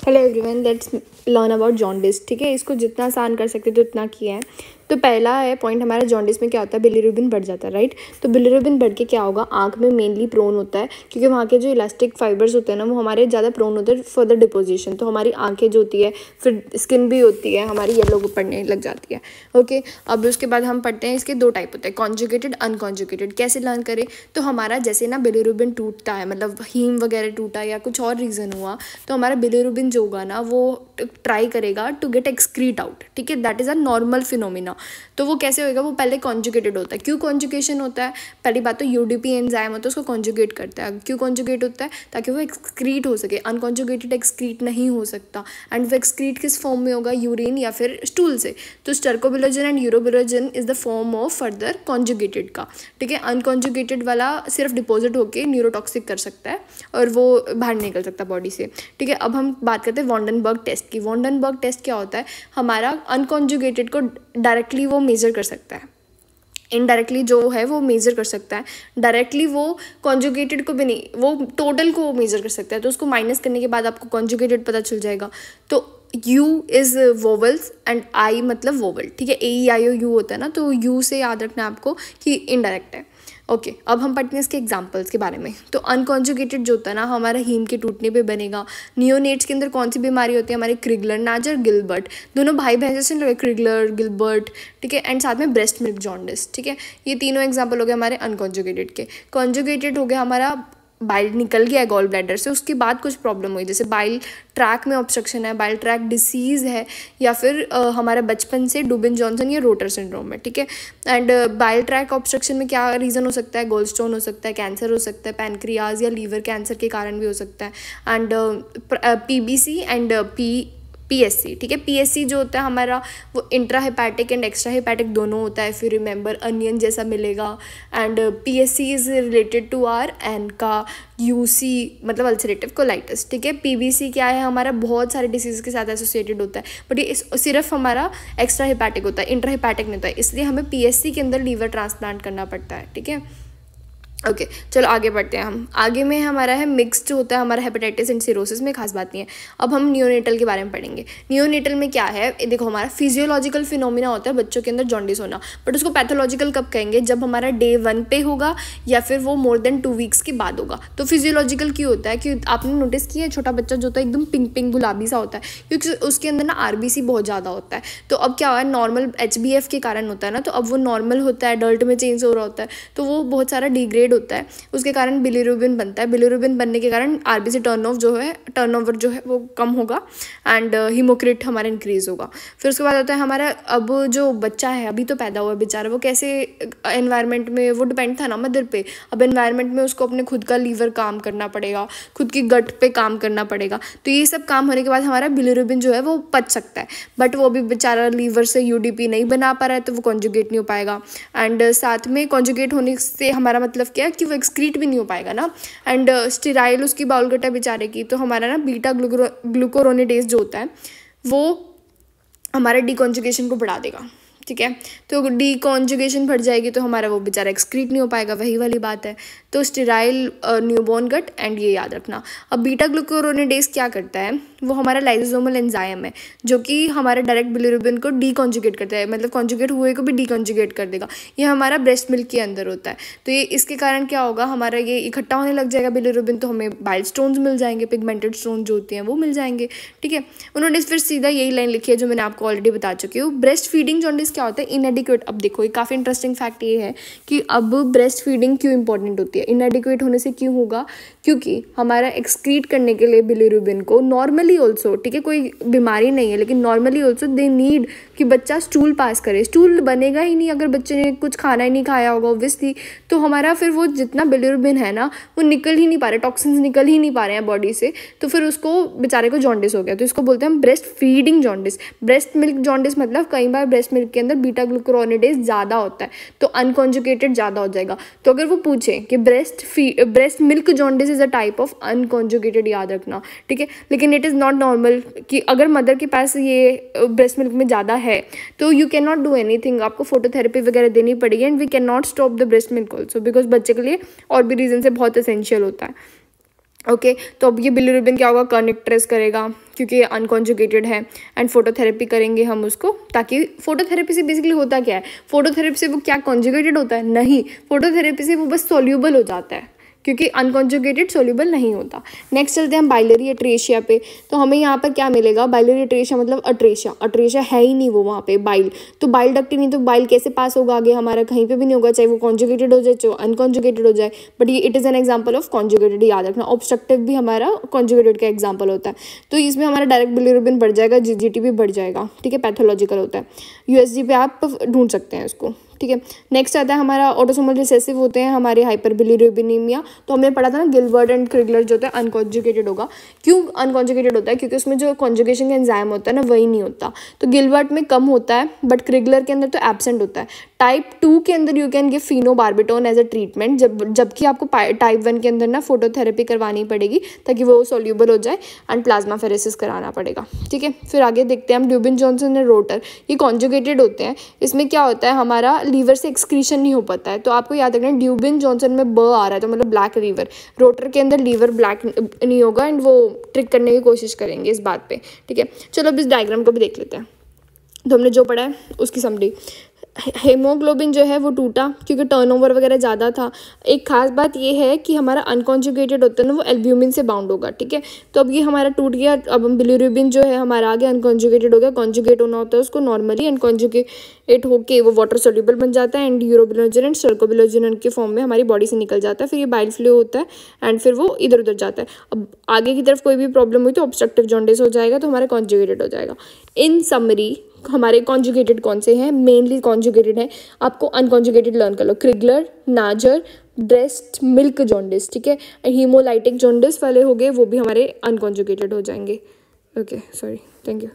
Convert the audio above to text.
Hello everyone, let's learn about jaundice. ठीक है, इसको जितना आसान कर सकते तो उतना किया है। तो पहला है पॉइंट हमारा, जॉन्डिस में क्या होता है, बिलिरुबिन बढ़ जाता है, राइट। तो बिलिरुबिन बढ़ के क्या होगा, आंख में मेनली प्रोन होता है, क्योंकि वहाँ के जो इलास्टिक फाइबर्स होते हैं ना, वो हमारे ज़्यादा प्रोन होते हैं फॉर द डिपोजिशन। तो हमारी आंखें जो होती है, फिर स्किन भी होती है हमारी येलो पड़ने लग जाती है। ओके, अब उसके बाद हम पढ़ते हैं, इसके दो टाइप होते हैं, कॉन्जुगेटेड, अनकॉन्जुगेटेड। कैसे लर्न करें, तो हमारा जैसे ना बिलिरुबिन टूटता है, मतलब हीम वगैरह टूटा या कुछ और रीज़न हुआ, तो हमारा बिलिरुबिन जो होगा ना, वो ट्राई करेगा टू गेट एक्सक्रीट आउट। ठीक है, that is a normal phenomena. तो वो कैसे होएगा, वो पहले कॉन्जुगेटेड होता है। क्यों कॉन्जुगेशन होता है, पहली बात तो यूडीपी एंजाइम होता है, उसको कॉन्जुगेट करता है। क्यों कॉन्जुगेट होता है, ताकि वो एक्सक्रीट हो सके। अनकॉन्जुगेटेड एक्सक्रीट नहीं हो सकता, एंड वो एक्सक्रीट किस फॉर्म में होगा, यूरिन या फिर स्टूल से। तो stercobilinogen and urobilinogen is the form of further conjugated का। ठीक है, अनकॉन्जुगेटेड वाला सिर्फ डिपोजिट होकर न्यूरोटॉक्सिक कर सकता है और वो बाहर निकल सकता है बॉडी से। ठीक है, अब हम बात करते हैं वॉन्डनबर्ग टेस्ट की। वॉन्डनबर्ग टेस्ट क्या होता है, हमारा अनकॉन्जुगेटेड को डायरेक्टली वो मेजर कर सकता है, इनडायरेक्टली जो है वो मेजर कर सकता है, डायरेक्टली वो कॉन्जुगेटेड को भी नहीं, वो टोटल को मेजर कर सकता है। तो उसको माइनस करने के बाद आपको कॉन्जुगेटेड पता चल जाएगा। तो U is vowels and I मतलब वोवल। ठीक है, AEIOU होता है ना, तो U से याद रखना है आपको कि इनडायरेक्ट है। ओके, अब हम पढ़ते हैं इसके एग्जांपल्स के बारे में। तो अनकॉन्जुगेटेड जो होता है ना, हमारा हीम के टूटने पे बनेगा। नियोनेट्स के अंदर कौन सी बीमारी होती है, हमारे क्रिगलर नाच और गिलबर्ट, दोनों भाई बहन जैसे लगे, क्रिगलर गिलबर्ट। ठीक है, एंड साथ में ब्रेस्ट मिल्क जॉन्डिस। ठीक है, ये तीनों एग्जाम्पल हो गए हमारे अनकॉन्जुगेटेड के। कॉन्जुगेटेड हो गया हमारा, बाइल निकल गया है गॉल ब्लैडर से, उसके बाद कुछ प्रॉब्लम हुई, जैसे बाइल ट्रैक में ऑब्स्ट्रक्शन है, बाइल ट्रैक डिसीज़ है, या फिर हमारा बचपन से डुबिन जॉनसन या रोटर सिंड्रोम है। ठीक है, एंड बाइल ट्रैक ऑब्स्ट्रक्शन में क्या रीज़न हो सकता है, गोल्डस्टोन हो सकता है, कैंसर हो सकता है, पैनक्रियाज या लीवर कैंसर के कारण भी हो सकता है, एंड PBC एंड PSC। ठीक है, PSC जो होता है हमारा, वो intra hepatic and extra hepatic दोनों होता है, फिर रिमेंबर अनियन जैसा मिलेगा। And PSC is related to are N का UC मतलब अल्सरेटिव कोलाइटिस। ठीक है, PBC क्या है, हमारा बहुत सारे डिसीज़ के साथ एसोसिएटेड होता है, बट ये सिर्फ हमारा एक्स्ट्रा हेपैटिक होता है, इंट्रा हेपैटिक नहीं होता है, इसलिए हमें PSC के अंदर लीवर ट्रांसप्लांट करना पड़ता है। ठीक है, ओके, चलो आगे बढ़ते हैं हम। आगे में हमारा है मिक्स्ड होता है हमारा हेपेटाइटिस एंड सिरोसिस में, खास बात नहीं है। अब हम नियोनेटल के बारे में पढ़ेंगे। नियोनेटल में क्या है, देखो हमारा फिजियोलॉजिकल फिनोमिना होता है बच्चों के अंदर जॉन्डिस होना, बट उसको पैथोलॉजिकल कब कहेंगे, जब हमारा डे 1 पे होगा या फिर वो मोर देन 2 वीक्स के बाद होगा। तो फिजियोलॉजिकल क्यों होता है, कि आपने नोटिस किया है छोटा बच्चा जो होता है एकदम पिंक पिंक गुलाबी सा होता है, क्योंकि उसके अंदर ना RBC बहुत ज़्यादा होता है। तो अब क्या हुआ है, नॉर्मल HbF के कारण होता है ना, तो अब वो नॉर्मल होता है, एडल्ट में चेंज हो रहा होता है, तो वो बहुत सारा डिग्रेड होता है, उसके कारण बिलिरुबिन बनता है। बिलिरुबिन बनने के कारण RBC टर्नओवर जो है वो कम होगा, एंड हीमोक्रिट हमारा इंक्रीज होगा। फिर उसके बाद आता है हमारा, अब जो बच्चा है अभी तो पैदा हुआ है बेचारा, वो कैसे एनवायरनमेंट में, वो डिपेंड था ना मदर पे। अब एनवायरनमेंट में उसको अपने खुद का लीवर काम करना पड़ेगा, खुद की गट पे काम करना पड़ेगा। तो ये सब काम होने के बाद हमारा बिलिरुबिन जो है वो पच सकता है, बट वो भी बेचारा लीवर से UDP नहीं बना पा रहा है, तो वो कॉन्जुगेट नहीं हो पाएगा। एंड साथ में कॉन्जुगेट होने से हमारा मतलब क्या है, कि वो एक्सक्रीट भी नहीं हो पाएगा ना, एंड स्टेराइल उसकी बाउल गट है बेचारे की। तो हमारा ना बीटा ग्लूकोरोनिडेज जो होता है वो हमारा डीकॉन्जुगेशन को बढ़ा देगा। ठीक है, तो डीकॉन्जुगेशन बढ़ जाएगी तो हमारा वो बेचारा एक्सक्रीट नहीं हो पाएगा, वही वाली बात है। तो स्टेराइल न्यूबॉर्न गट, एंड ये याद रखना। अब बीटा ग्लूकोरोनिडेज क्या करता है, वो हमारा लाइसोसोमल एंजाइम है, जो कि हमारा डायरेक्ट बिलिरुबिन को डीकॉन्जुगेट करता है, मतलब कॉन्जुगेट हुए को भी डीकॉन्जुगेट कर देगा। ये हमारा ब्रेस्ट मिल्क के अंदर होता है। तो ये इसके कारण क्या होगा, हमारा ये इकट्ठा होने लग जाएगा बिलिरुबिन, तो हमें बाइल स्टोन्स मिल जाएंगे, पिगमेंटेड स्टोन जो होते हैं वो मिल जाएंगे। ठीक है, उन्होंने फिर सीधा यही लाइन लिखी है जो मैंने आपको ऑलरेडी बता चुकी हूँ। ब्रेस्ट फीडिंग जॉन्डिस क्या होता है, इनएडिक्वेट। अब देखो ये काफ़ी इंटरेस्टिंग फैक्ट ये है कि अब ब्रेस्ट फीडिंग क्यों इंपॉर्टेंट होती है, इनएडिक्वेट होने से क्यों होगा, क्योंकि हमारा एक्सक्रीट करने के लिए बिलिरुबिन को नॉर्मली ऑल्सो, ठीक है कोई बीमारी नहीं है, लेकिन नॉर्मली ऑल्सो दे नीड कि बच्चा स्टूल पास करे। स्टूल बनेगा ही नहीं अगर बच्चे ने कुछ खाना ही नहीं खाया होगा ऑब्वियसली, तो हमारा फिर वो जितना बिलिरुबिन है ना वो निकल ही नहीं पा रहे, टॉक्सिन्स निकल ही नहीं पा रहे हैं बॉडी से, तो फिर उसको बेचारे को जॉन्डिस हो गया। तो इसको बोलते हैं हम breast feeding jaundice. Breast milk jaundice मतलब कई बार ब्रेस्ट मिल्क के अंदर बीटा ग्लूकोरोनिडेज ज़्यादा होता है, तो अनकॉन्जुगेटेड ज़्यादा हो जाएगा। तो अगर वो पूछे कि breast milk jaundice is a type of unconjugated, याद रखना। ठीक है, लेकिन इट इज़ नॉट नॉर्मल कि अगर मदर के पास ये ब्रेस्ट मिल्क में ज़्यादा है तो you can not do anything, आपको फोटोथेरेपी वगैरह देनी पड़ेगी, and we can not stop the breast milk also, because बच्चे के लिए और भी रीज़न से बहुत एसेंशियल होता है। ओके तो अब ये बिलिरुबिन क्या होगा, कनेक्ट्रेस करेगा क्योंकि ये अनकॉन्जुगेटेड है, एंड फोटोथेरेपी करेंगे हम उसको, ताकि फोटोथेरेपी से बेसिकली होता क्या है, फोटोथेरेपी से वो क्या कॉन्जुगेटेड होता है, नहीं, फोटोथेरेपी से वो बस सोल्यूबल हो जाता है क्योंकि अनकॉन्जुगेटेड सोल्यूबल नहीं होता। नेक्स्ट चलते हैं हम बाइलरी अट्रेशिया पे। तो हमें यहाँ पर क्या मिलेगा, बाइलरी अट्रेशिया मतलब अट्रेशिया, अट्रेशिया है ही नहीं वो वहाँ पे बाइल, तो बाइल डक्ट ही नहीं, तो बाइल कैसे पास होगा आगे हमारा, कहीं पे भी नहीं होगा, चाहे वो कॉन्जुगेटेड हो जाए चाहे अनकॉन्जुगेटेड हो जाए, बट ये it is an example of conjugated, याद रखना। ऑब्स्ट्रक्टिव भी हमारा कॉन्जुगेटेड का एग्जाम्पल होता है, तो इसमें हमारा डायरेक्ट बिलिरुबिन बढ़ जाएगा, जीजीटी भी बढ़ जाएगा, ठीक है, पैथोलॉजिकल होता है। यूएसजी पे आप ढूंढ सकते हैं इसको, ठीक है। नेक्स्ट आता है हमारा ऑटोसोमल रिसेसिव होते हैं हमारे हाइपर बिलिरुबिनीमिया। तो हमने पढ़ा था ना गिलबर्ट एंड क्रिगलर जो होता है अनकॉन्जुगेटेड होगा। क्यों अनकॉन्जुगेटेड होता है, क्योंकि उसमें जो कॉन्जुगेशन का एंजाइम होता है ना वही नहीं होता, तो गिलबर्ट में कम होता है बट क्रिगलर के अंदर तो एब्सेंट होता है। टाइप 2 के अंदर you can give phenobarbitone as a treatment, जबकि आपको टाइप 1 के अंदर ना फोटोथेरेपी करवानी पड़ेगी ताकि वो सोल्यूबल हो जाए, एंड प्लाज्माफेरेसिस कराना पड़ेगा, ठीक है। फिर आगे देखते हैं हम ड्यूबिन जॉनसन एंड रोटर, ये कॉन्जुगेटेड होते हैं। इसमें क्या होता है, हमारा लीवर से एक्सक्रीशन नहीं हो पाता है, तो आपको याद रखना है ड्यूबिन जॉनसन में ब आ रहा है तो मतलब ब्लैक लीवर, रोटर के अंदर लीवर ब्लैक नहीं होगा, एंड वो ट्रिक करने की कोशिश करेंगे इस बात पे, ठीक है। चलो अब इस डायग्राम को भी देख लेते हैं। तो हमने जो पढ़ा है उसकी समरी, हेमोग्लोबिन जो है वो टूटा क्योंकि टर्नओवर वगैरह ज़्यादा था। एक खास बात ये है कि हमारा अनकॉन्जुगेटेड होता है ना वो एल्ब्यूमिन से बाउंड होगा, ठीक है। तो अब ये हमारा टूट गया, अब हम बिलिरुबिन जो है हमारा आगे अनकॉन्जुगेटेड हो गया, कॉन्जुगेट होना होता है उसको नॉर्मली, अनकॉन्जुगेट होके वो वाटर सोल्यूबल बन जाता है, एंड यूरोबिलोजिन एंड सर्कोबिलोजिन के फॉर्म में हमारी बॉडी से निकल जाता है, फिर ये बाइल फ्लो होता है एंड फिर वो इधर उधर जाता है। अब आगे की तरफ कोई भी प्रॉब्लम हुई तो ऑब्स्ट्रक्टिव जॉन्डिस हो जाएगा, तो हमारा कॉन्जुगेटेड हो जाएगा। इन समरी हमारे कॉन्जुगेटेड कौन से हैं, मेनली कॉन्जुगेटेड है, आपको अनकॉन्जुगेटेड लर्न कर लो, क्रिगलर, नाजर, ब्रेस्ट मिल्क जॉन्डिस, ठीक है। हीमोलाइटिक जॉन्डिस वाले हो गए वो भी हमारे अनकॉन्जुगेटेड हो जाएंगे। Okay sorry, thank you.